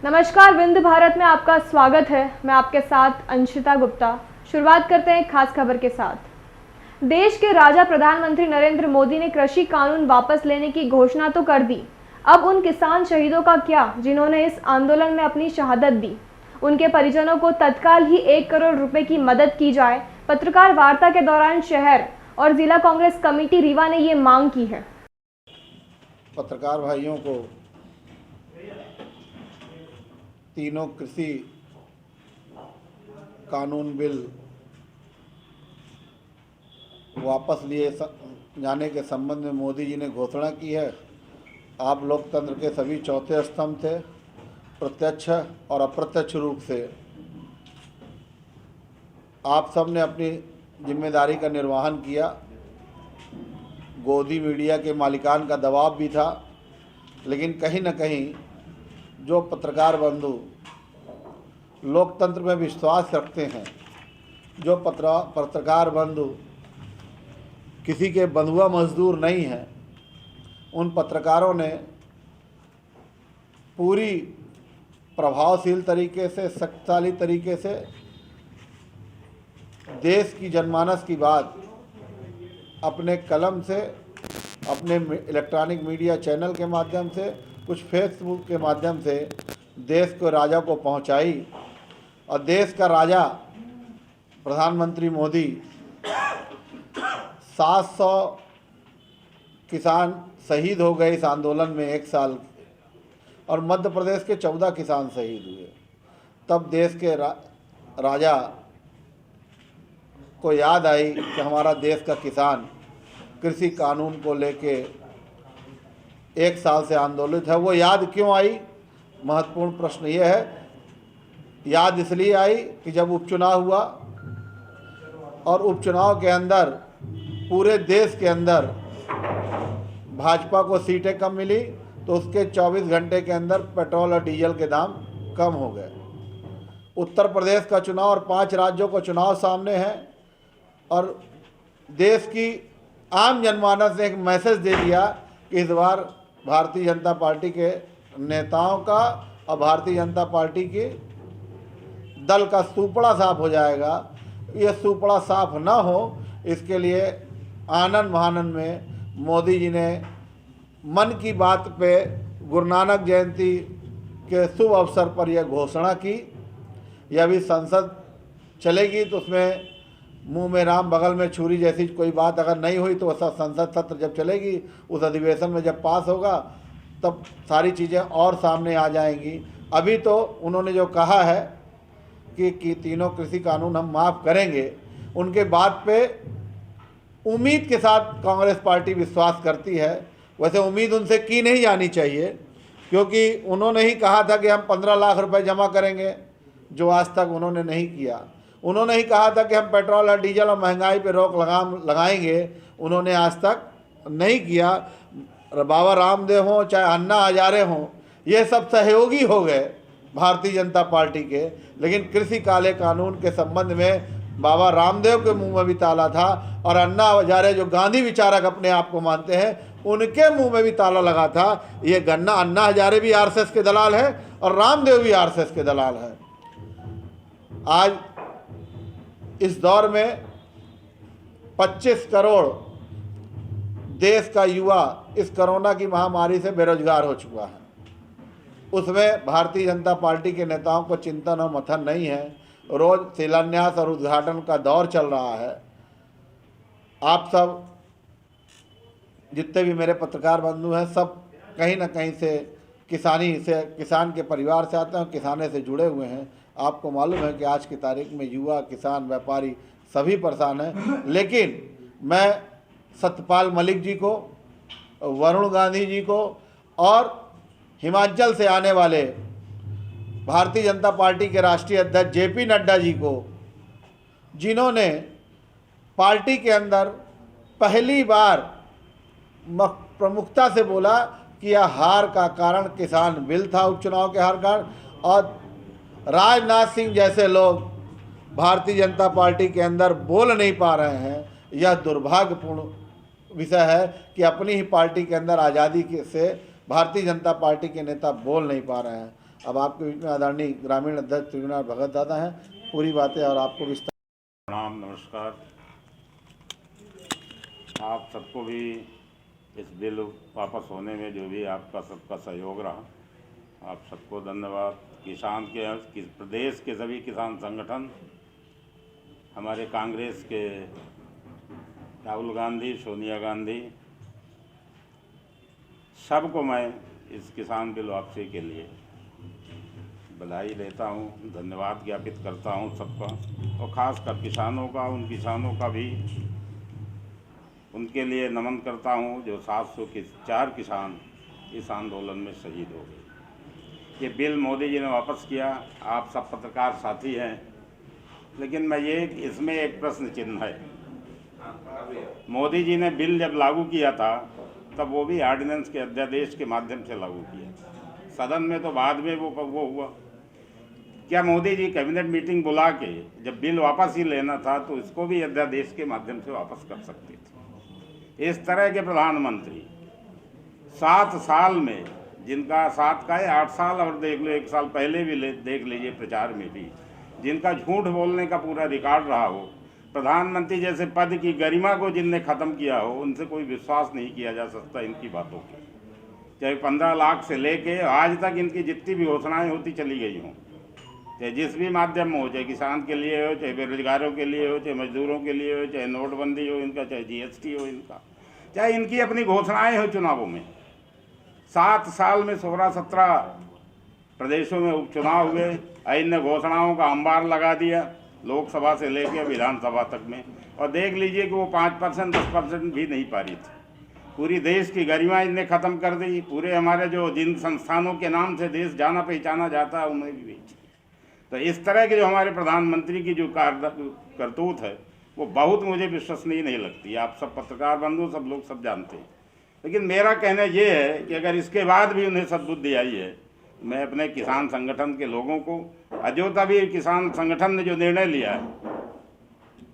नमस्कार, विंध्य भारत में आपका स्वागत है। मैं आपके साथ अंशिता गुप्ता। शुरुआत करते हैं एक खास खबर के साथ। देश के राजा प्रधानमंत्री नरेंद्र मोदी ने कृषि कानून वापस लेने की घोषणा तो कर दी। अब उन किसान शहीदों का क्या जिन्होंने इस आंदोलन में अपनी शहादत दी? उनके परिजनों को तत्काल ही 1 करोड़ रुपए की मदद की जाए। पत्रकार वार्ता के दौरान शहर और जिला कांग्रेस कमेटी रीवा ने ये मांग की है। पत्रकार भाइयों को तीनों कृषि कानून बिल वापस लिए जाने के संबंध में मोदी जी ने घोषणा की है। आप लोकतंत्र के सभी चौथे स्तंभ थे, प्रत्यक्ष और अप्रत्यक्ष रूप से आप सब ने अपनी जिम्मेदारी का निर्वहन किया। गोदी मीडिया के मालिकान का दबाव भी था, लेकिन कहीं न कहीं जो पत्रकार बंधु लोकतंत्र में विश्वास रखते हैं, जो पत्रकार बंधु किसी के बंधुआ मजदूर नहीं हैं, उन पत्रकारों ने पूरी प्रभावशील तरीके से, शक्तिशाली तरीके से देश की जनमानस की बात अपने कलम से, अपने इलेक्ट्रॉनिक मीडिया चैनल के माध्यम से, कुछ फेसबुक के माध्यम से देश के राजा को पहुंचाई। और देश का राजा प्रधानमंत्री मोदी 700 किसान शहीद हो गए इस आंदोलन में 1 साल, और मध्य प्रदेश के 14 किसान शहीद हुए। तब देश के राजा को याद आई कि हमारा देश का किसान कृषि कानून को लेके 1 साल से आंदोलित है। वो याद क्यों आई? महत्वपूर्ण प्रश्न ये है। याद इसलिए आई कि जब उपचुनाव हुआ और उपचुनाव के अंदर पूरे देश के अंदर भाजपा को सीटें कम मिली, तो उसके 24 घंटे के अंदर पेट्रोल और डीजल के दाम कम हो गए। उत्तर प्रदेश का चुनाव और 5 राज्यों का चुनाव सामने है, और देश की आम जनमानस ने एक मैसेज दे दिया कि इस बार भारतीय जनता पार्टी के नेताओं का और भारतीय जनता पार्टी की दल का सुपड़ा साफ हो जाएगा। ये सुपड़ा साफ ना हो, इसके लिए आनंद महानंद में मोदी जी ने मन की बात पे गुरु नानक जयंती के शुभ अवसर पर यह घोषणा की। यह भी संसद चलेगी तो उसमें मुंह में राम बगल में छुरी जैसी कोई बात अगर नहीं हुई, तो वैसा संसद सत्र जब चलेगी, उस अधिवेशन में जब पास होगा, तब सारी चीज़ें और सामने आ जाएंगी। अभी तो उन्होंने जो कहा है कि तीनों कृषि कानून हम माफ़ करेंगे, उनके बात पे उम्मीद के साथ कांग्रेस पार्टी विश्वास करती है। वैसे उम्मीद उनसे की नहीं जानी चाहिए, क्योंकि उन्होंने ही कहा था कि हम 15 लाख रुपए जमा करेंगे, जो आज तक उन्होंने नहीं किया। उन्होंने ही कहा था कि हम पेट्रोल और डीजल और महंगाई पे रोक लगाएंगे, उन्होंने आज तक नहीं किया। बाबा रामदेव हों चाहे अन्ना हजारे हों, ये सब सहयोगी हो गए भारतीय जनता पार्टी के, लेकिन कृषि काले कानून के संबंध में बाबा रामदेव के मुंह में भी ताला था, और अन्ना हजारे जो गांधी विचारक अपने आप को मानते हैं, उनके मुंह में भी ताला लगा था। ये अन्ना हजारे भी आरएसएस के दलाल है और रामदेव भी आरएसएस के दलाल है। आज इस दौर में 25 करोड़ देश का युवा इस कोरोना की महामारी से बेरोजगार हो चुका है। उसमें भारतीय जनता पार्टी के नेताओं को चिंतन और मंथन नहीं है। रोज शिलान्यास और उद्घाटन का दौर चल रहा है। आप सब जितने भी मेरे पत्रकार बंधु हैं, सब कहीं ना कहीं से किसान के परिवार से आते हैं, किसाने से जुड़े हुए हैं। आपको मालूम है कि आज की तारीख में युवा, किसान, व्यापारी सभी परेशान हैं। लेकिन मैं सत्यपाल मलिक जी को, वरुण गांधी जी को और हिमाचल से आने वाले भारतीय जनता पार्टी के राष्ट्रीय अध्यक्ष जेपी नड्डा जी को, जिन्होंने पार्टी के अंदर पहली बार प्रमुखता से बोला कि यह हार का कारण किसान बिल था, उपचुनाव के हार कारण, और राजनाथ सिंह जैसे लोग भारतीय जनता पार्टी के अंदर बोल नहीं पा रहे हैं। यह दुर्भाग्यपूर्ण विषय है कि अपनी ही पार्टी के अंदर आज़ादी से भारतीय जनता पार्टी के नेता बोल नहीं पा रहे हैं। अब आपके बीच में आदरणीय ग्रामीण अध्यक्ष त्रिगुणार भगत दादा हैं, पूरी बातें और आपको विस्तार। प्रणाम, नमस्कार। आप सबको भी इस बिल वापस होने में जो भी आपका सबका सहयोग रहा, आप सबको धन्यवाद। किसान के प्रदेश के सभी किसान संगठन, हमारे कांग्रेस के राहुल गांधी, सोनिया गांधी, सबको मैं इस किसान बिल वापसी के लिए बधाई देता हूँ, धन्यवाद ज्ञापित करता हूँ सबका, और ख़ासकर किसानों का, उन किसानों का भी उनके लिए नमन करता हूँ जो 704 किसान इस आंदोलन में शहीद हो गए। ये बिल मोदी जी ने वापस किया, आप सब पत्रकार साथी हैं, लेकिन मैं ये इसमें एक प्रश्न चिन्ह है। मोदी जी ने बिल जब लागू किया था तब वो भी ऑर्डिनेंस के अध्यादेश के माध्यम से लागू किया, सदन में तो बाद में वो हुआ। क्या मोदी जी कैबिनेट मीटिंग बुला के जब बिल वापस ही लेना था तो इसको भी अध्यादेश के माध्यम से वापस कर सकते थे? इस तरह के प्रधानमंत्री 7 साल में, जिनका 7 का है 8 साल, और देख लो 1 साल पहले भी देख लीजिए प्रचार में भी, जिनका झूठ बोलने का पूरा रिकॉर्ड रहा हो, प्रधानमंत्री जैसे पद की गरिमा को जिनने ख़त्म किया हो, उनसे कोई विश्वास नहीं किया जा सकता इनकी बातों की। चाहे 15 लाख से लेके आज तक इनकी जितनी भी घोषणाएं होती चली गई हों, चाहे जिस भी माध्यम में हो, चाहे किसान के लिए हो, चाहे बेरोजगारों के लिए हो, चाहे मजदूरों के लिए हो, चाहे नोटबंदी हो इनका, चाहे GST हो इनका, चाहे इनकी अपनी घोषणाएं हो चुनावों में। 7 साल में 16-17 प्रदेशों में उपचुनाव हुए, इन घोषणाओं का अंबार लगा दिया लोकसभा से लेकर विधानसभा तक में, और देख लीजिए कि वो 5%, 10% भी नहीं पा रही थी। पूरी देश की गरिमा इनने ख़त्म कर दी, पूरे हमारे जो जिन संस्थानों के नाम से देश जाना पहचाना जाता है उन्हें भी बेच। तो इस तरह के जो हमारे प्रधानमंत्री की जो करतूत है वो बहुत मुझे विश्वसनीय नहीं लगती। आप सब पत्रकार बंधु, सब लोग सब जानते हैं, लेकिन मेरा कहना ये है कि अगर इसके बाद भी उन्हें सद्बुद्धि आई है, मैं अपने किसान संगठन के लोगों को, अजोता भी किसान संगठन ने जो निर्णय लिया है,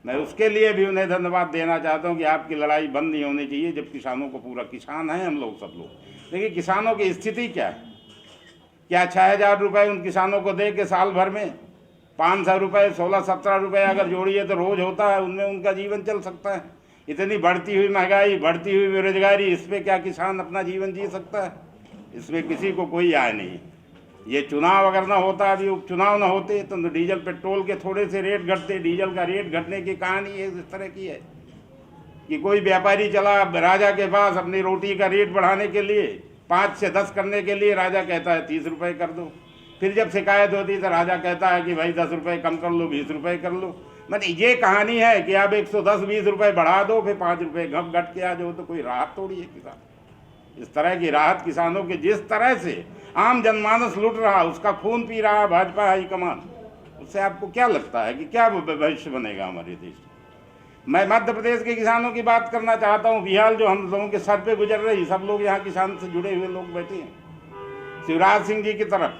मैं उसके लिए भी उन्हें धन्यवाद देना चाहता हूं कि आपकी लड़ाई बंद नहीं होनी चाहिए। जब किसानों को, पूरा किसान है हम लोग सब लोग, लेकिन किसानों की स्थिति क्या है? क्या 6,000 रुपये उन किसानों को दे के साल भर में 500 रुपये, 16-17 रुपये अगर जोड़िए तो रोज़ होता है, उनमें उनका जीवन चल सकता है। इतनी बढ़ती हुई महंगाई, बढ़ती हुई बेरोजगारी, इस पर क्या किसान अपना जीवन जी सकता है? इसमें किसी को कोई आय नहीं। ये चुनाव अगर ना होता, अभी उपचुनाव ना होते, तो डीजल पेट्रोल के थोड़े से रेट घटते। डीजल का रेट घटने की कहानी इस तरह की है कि कोई व्यापारी चला राजा के पास अपनी रोटी का रेट बढ़ाने के लिए, 5 से 10 करने के लिए, राजा कहता है 30 रुपये कर दो। फिर जब शिकायत होती तो राजा कहता है कि भाई 10 रुपये कम कर लो, 20 रुपये कर लो। मतलब ये कहानी है कि आप 110-20 रुपये बढ़ा दो, फिर 5 रुपये घट के आ जाओ, तो कोई राहत थोड़ी है किसान। इस तरह की राहत किसानों के, जिस तरह से आम जनमानस लूट रहा, उसका खून पी रहा भाजपा हाईकमान, उससे आपको क्या लगता है कि क्या भविष्य बनेगा हमारे देश में? मैं मध्य प्रदेश के किसानों की बात करना चाहता हूँ। फिलहाल जो हम लोगों के सर पे गुजर रही, सब लोग यहाँ किसान से जुड़े हुए लोग बैठे हैं। शिवराज सिंह जी की तरफ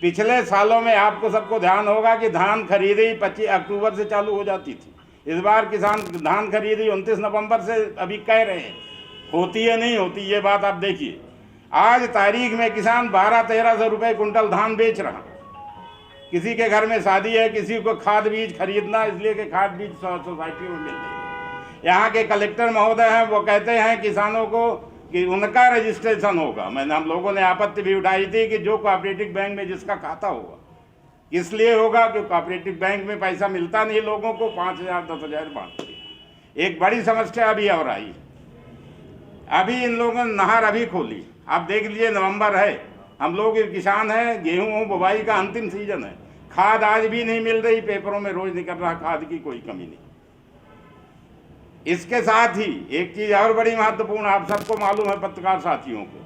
पिछले सालों में आपको सबको ध्यान होगा कि धान खरीदी 25 अक्टूबर से चालू हो जाती थी। इस बार किसान धान खरीदी 29 नवंबर से अभी कह रहे हैं, होती है नहीं होती, ये बात आप देखिए। आज तारीख में किसान 1200-1300 रुपये कुंटल धान बेच रहा। किसी के घर में शादी है, किसी को खाद बीज खरीदना, इसलिए कि खाद बीज सोसाइटी में मिल रही है। यहाँ के कलेक्टर महोदय हैं, वो कहते हैं किसानों को कि उनका रजिस्ट्रेशन होगा। मैंने, हम लोगों ने आपत्ति भी उठाई थी कि जो कोऑपरेटिव बैंक में जिसका खाता होगा, इसलिए होगा कि कोऑपरेटिव बैंक में पैसा मिलता नहीं लोगों को, 5,000 10,000 बांटते। एक बड़ी समस्या अभी और आई, अभी इन लोगों ने नहर अभी खोली। आप देख लीजिए, नवंबर है, हम लोग किसान हैं, गेहूँ बुवाई का अंतिम सीजन है, खाद आज भी नहीं मिल रही, पेपरों में रोज निकल रहा खाद की कोई कमी नहीं। इसके साथ ही एक चीज़ और बड़ी महत्वपूर्ण, आप सबको मालूम है पत्रकार साथियों को,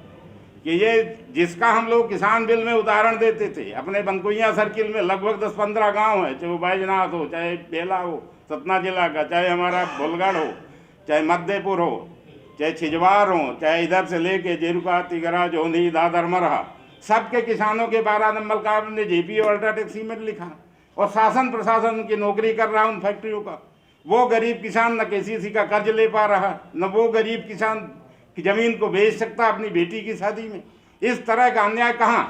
कि ये जिसका हम लोग किसान बिल में उदाहरण देते थे, अपने बनकुइया सर्किल में लगभग 10-15 गांव है, चाहे वो बैजनाथ हो, चाहे बेला हो सतना जिला का, चाहे हमारा भोलगढ़ हो, चाहे मध्यपुर हो, चाहे छिजवार हो, चाहे इधर से लेके जेरुका, तिगरा, जोंधी, दादर, मरहा, सबके किसानों के 12 नंबर का आपने JP और अल्ट्राटेक सीमेंट लिखा, और शासन प्रशासन की नौकरी कर रहा उन फैक्ट्रियों का। वो गरीब किसान न KCC का कर्ज ले पा रहा, न वो गरीब किसान की ज़मीन को बेच सकता अपनी बेटी की शादी में। इस तरह का अन्याय कहाँ?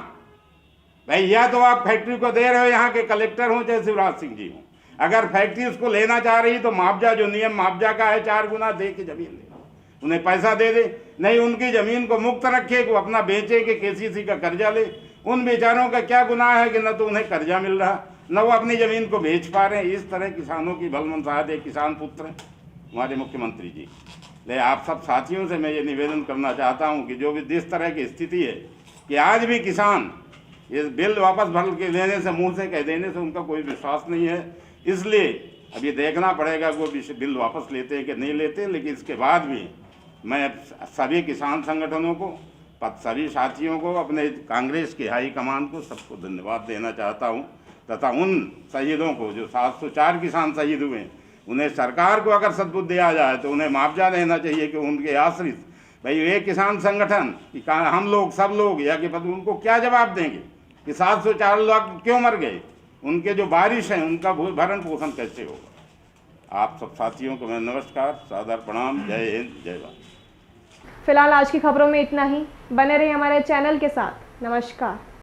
भाई या तो आप फैक्ट्री को दे रहे हो, यहाँ के कलेक्टर हों चाहे शिवराज सिंह जी हों, अगर फैक्ट्री उसको लेना चाह रही तो मुआवजा, जो नियम मुआवजा का है 4 गुना दे के जमीन दे, उन्हें पैसा दे दे। नहीं, उनकी ज़मीन को मुक्त रखे, को अपना बेचे कि केसीसी का कर्जा ले। उन बेचारों का क्या गुनाह है कि न तो उन्हें कर्जा मिल रहा, न वो अपनी ज़मीन को बेच पा रहे हैं। इस तरह किसानों की भलमनसाहत, एक किसान पुत्र हैं हमारे मुख्यमंत्री जी। ले आप सब साथियों से मैं ये निवेदन करना चाहता हूँ कि जो भी जिस तरह की स्थिति है कि आज भी किसान इस बिल वापस भर के लेने से, मुँह से कह देने से उनका कोई विश्वास नहीं है। इसलिए अब ये देखना पड़ेगा कि वो बिल वापस लेते हैं कि नहीं लेते। लेकिन इसके बाद भी मैं सभी किसान संगठनों को, सभी साथियों को, अपने कांग्रेस की हाईकमान को, सबको धन्यवाद देना चाहता हूं, तथा उन शहीदों को जो 704 किसान शहीद हुए हैं, उन्हें सरकार को अगर सद्बुद्धि दिया जाए तो उन्हें मुआवजा देना चाहिए कि उनके आश्रित, भाई ये किसान संगठन कि हम लोग सब लोग या कि उनको क्या जवाब देंगे कि 704 लोग क्यों मर गए, उनके जो बारिश हैं उनका भरण पोषण कैसे होगा। आप सब साथियों को मैं नमस्कार, सादर प्रणाम, जय हिंद, जय भारत। फिलहाल आज की खबरों में इतना ही। बने रहिए हमारे चैनल के साथ। नमस्कार।